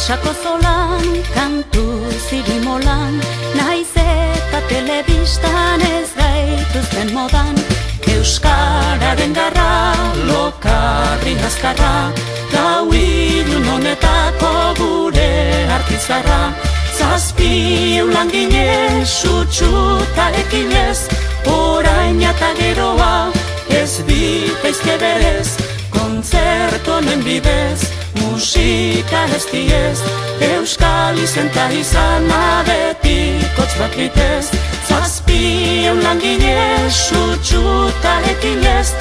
Pasako zolan, kantu zirimolan, naiz eta telebistan ez gaituzten modan. Euskararen garra, lokarri nazkarra, gau ilun honetako gure artizarra. Zazpiun langile sutxutarekin ez, orain eta geroa ez bitaizke berez. Kontzertu honen bidez, musika ez diez, euskal izenta izana betikotz bat bitez. Zazpiun langile sutxutarekin ez,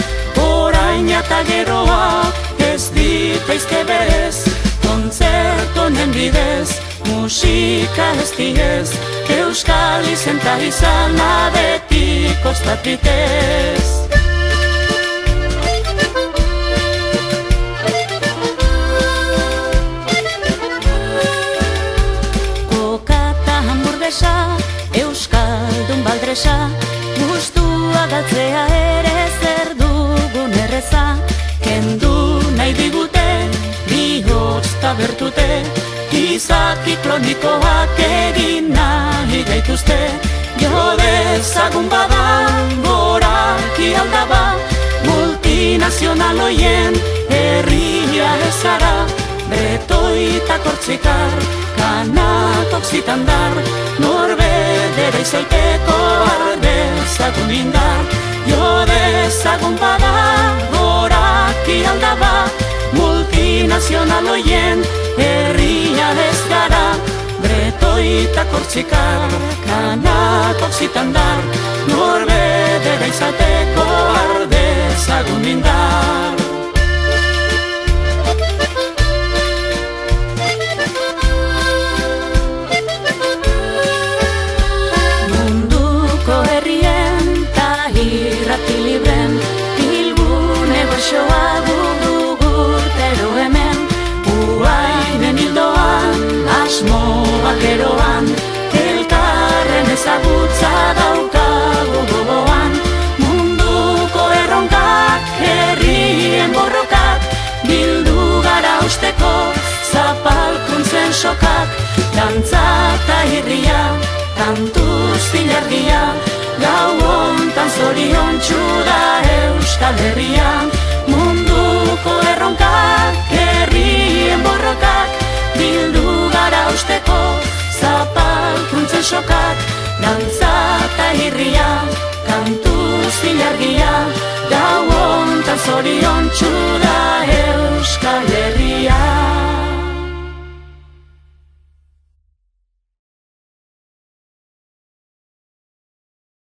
orain eta geroa ez ditaizke berez. Kontzertu honen bidez, musika ez diez, euskal izenta izana betikotz bat bitez. Euskaldun baldresa, gustua galtzea ere zer dugun erreza. Kendu nahi digute, bihotz tabertute, izaki kronikoak egin nahi gaituzte. Jo dezagun bada, goraki aldaba, multinazional hoien herria ezara. Bretoitak hortzikar, kanak oksitandar, norbedera izaiteko ardezagun indar. Jo dezagun bada, goraki aldaba, multinazional hoien herria ez gara. Bretoitak hortzikar, kanak oksitandar, norbedera izateko ardezagun indar. Bilgune goxoa gugurtero hemen, uainen hildoan, asmo bakeroan, elkarren ezagutza daukagu gogoan. Munduko erronkak, herrien borrokak, bildu gara usteko, zapalkuntzen sokak. Dantza eta irria, kantuz zilargia, gau hontan zoriontsu da Euskal Herria. Munduko erronkak, herrien borrokak, bildu gara usteko, zapalkuntzen sokak. Dantza eta irria, kantuz zilargia, gau hontan zoriontsu da Euskal Herria.